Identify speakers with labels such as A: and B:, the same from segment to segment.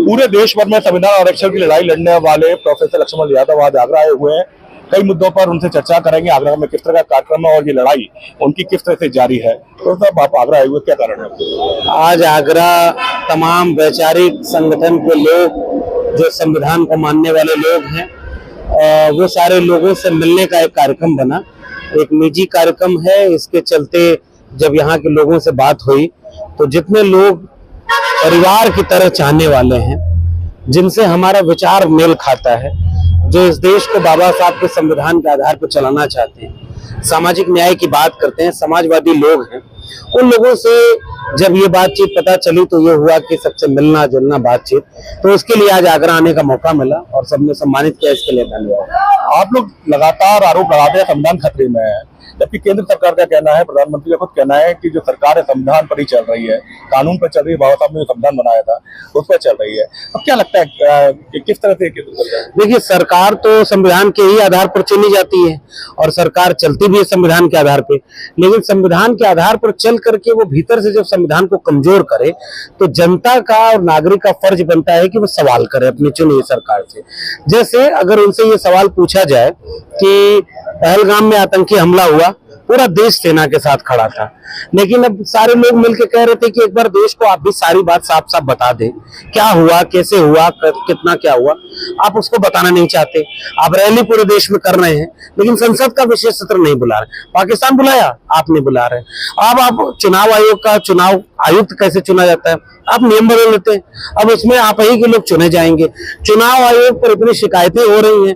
A: पूरे देश भर में संविधान आरक्षण की लड़ाई लड़ने वाले प्रोफेसर लक्ष्मण यादव आज आगरा आए हुए हैं। कई मुद्दों पर उनसे चर्चा करेंगे। आगरा में किस तरह का कार्यक्रम है और ये लड़ाई उनकी किस तरह से जारी है। तो साहब, आप आगरा आए हुए, क्या कारण है?
B: आज आगरा तमाम वैचारिक संगठन के लोग, जो संविधान को मानने वाले लोग हैं, वो सारे लोगों से मिलने का एक कार्यक्रम बना। एक निजी कार्यक्रम है। इसके चलते जब यहाँ के लोगों से बात हुई तो जितने लोग परिवार की तरह चाहने वाले हैं, जिनसे हमारा विचार मेल खाता है, जो इस देश को बाबा साहब के संविधान के आधार पर चलाना चाहते हैं, सामाजिक न्याय की बात करते हैं, समाजवादी लोग हैं, उन लोगों से जब ये बातचीत पता चली तो ये हुआ कि सबसे मिलना जुलना बातचीत, तो उसके लिए आज आगरा आने का मौका मिला और सबने सम्मानित किया। इसके लिए धन्यवाद।
A: आप लोग लगातार आरोप लगाते हैं संविधान खतरे में है, जबकि केंद्र सरकार का कहना है, प्रधानमंत्री का खुद कहना है कि जो सरकार है संविधान पर ही चल रही है, कानून पर चल रही है। बाबा साहब ने जो संविधान बनाया था उस पर चल रही है। अब क्या लगता है कि किस तरह से?
B: देखिए, सरकार तो संविधान के ही आधार पर चुनी जाती है और सरकार चलती भी है संविधान के आधार पे, लेकिन संविधान के आधार पर चल करके वो भीतर से जब संविधान को कमजोर करे तो जनता का और नागरिक का फर्ज बनता है कि वो सवाल करे अपनी चुनी हुई सरकार से। जैसे अगर उनसे ये सवाल पूछा जाए कि पहलगाम में आतंकी हमला हुआ, पूरा देश सेना के साथ खड़ा था, लेकिन अब सारे लोग मिलकर कह रहे थे कि एक बार देश को आप भी सारी बात साफ साफ बता दें, क्या हुआ, कैसे हुआ, कितना क्या हुआ। आप उसको बताना नहीं चाहते। आप रैली पूरे देश में कर रहे हैं, लेकिन संसद का विशेष सत्र नहीं बुला रहे। पाकिस्तान बुलाया, आप नहीं बुला रहे। अब आप चुनाव आयोग का चुनाव आयुक्त कैसे चुना जाता है, आप नियम बदल लेते हैं। अब उसमें आप ही के लोग चुने जाएंगे। चुनाव आयोग पर इतनी शिकायतें हो रही हैं।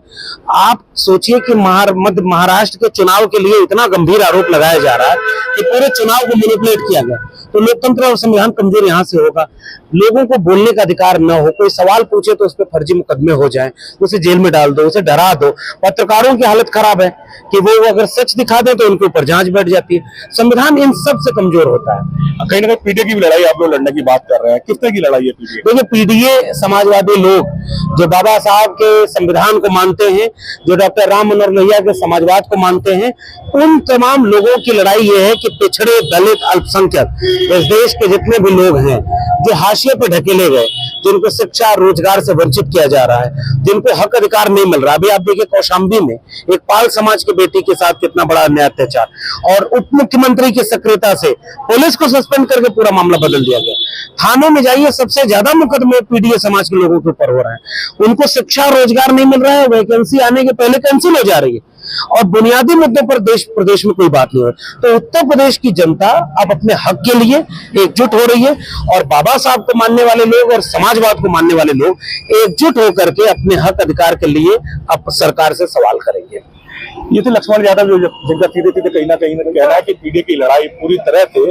B: आप सोचिए कि मध्य महाराष्ट्र के चुनाव के लिए इतना गंभीर आरोप लगाया जा रहा है कि पूरे चुनाव को मैनिपुलेट किया गया। तो लोकतंत्र और संविधान कमजोर यहाँ से होगा। लोगों को बोलने का अधिकार न हो, कोई सवाल पूछे तो उस पर फर्जी मुकदमे हो जाएं, उसे जेल में डाल दो, उसे डरा दो। पत्रकारों की हालत खराब है कि वो अगर सच दिखा दे तो उनके ऊपर जांच बैठ जाती है। संविधान इन सब से कमजोर होता है।
A: कहीं ना कहीं पीडीए की भी लड़ाई आप लोग लड़ने की बात कर रहे हैं, किस तरह की लड़ाई है पीडीए?
B: देखिए, पीडीए समाजवादी लोग जो बाबा साहब के संविधान को मानते हैं, जो डॉक्टर राम मनोहर लोहिया के समाजवाद को मानते हैं, उन तमाम लोगों की लड़ाई ये है कि पिछड़े, दलित, अल्पसंख्यक इस देश के जितने भी लोग हैं, जो हाशिए पे ढकेले गए, जिनको शिक्षा रोजगार से वंचित किया जा रहा है, जिनको हक अधिकार नहीं मिल रहा। अभी आप देखिए कौशाम्बी में एक पाल समाज की बेटी के साथ कितना बड़ा अन्याय अत्याचार, और उप मुख्यमंत्री की सक्रियता से पुलिस को सस्पेंड करके पूरा मामला बदल दिया गया। थानों में जाइए, सबसे ज्यादा मुकदमे पीडीए समाज के लोगों के ऊपर हो रहे हैं। उनको शिक्षा रोजगार नहीं मिल रहा है, वैकेंसी आने के पहले कैंसिल हो जा रही है और बुनियादी मुद्दों पर देश प्रदेश में कोई बात नहीं हो। तो उत्तर प्रदेश की जनता अब अपने हक के लिए एकजुट हो रही है और बाबा साहब को मानने वाले लोग और समाजवाद को मानने वाले लोग एकजुट होकर के अपने हक अधिकार के लिए अब सरकार से सवाल करेंगे।
A: ये थे लक्ष्मण यादव, जो जिनका सीधे सीधे कहीं ना कहना है कि पीडीए की लड़ाई पूरी तरह से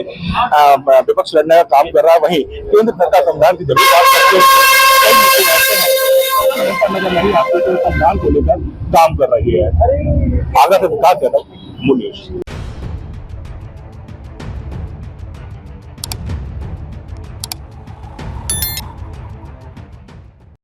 A: विपक्ष लड़ने का काम कर रहा है। वहीं केंद्र सरकार संविधान की जरूर बात करते हैं, संविधान को लेकर काम कर रही है। आगे से विकास यादव, मूल न्यूज।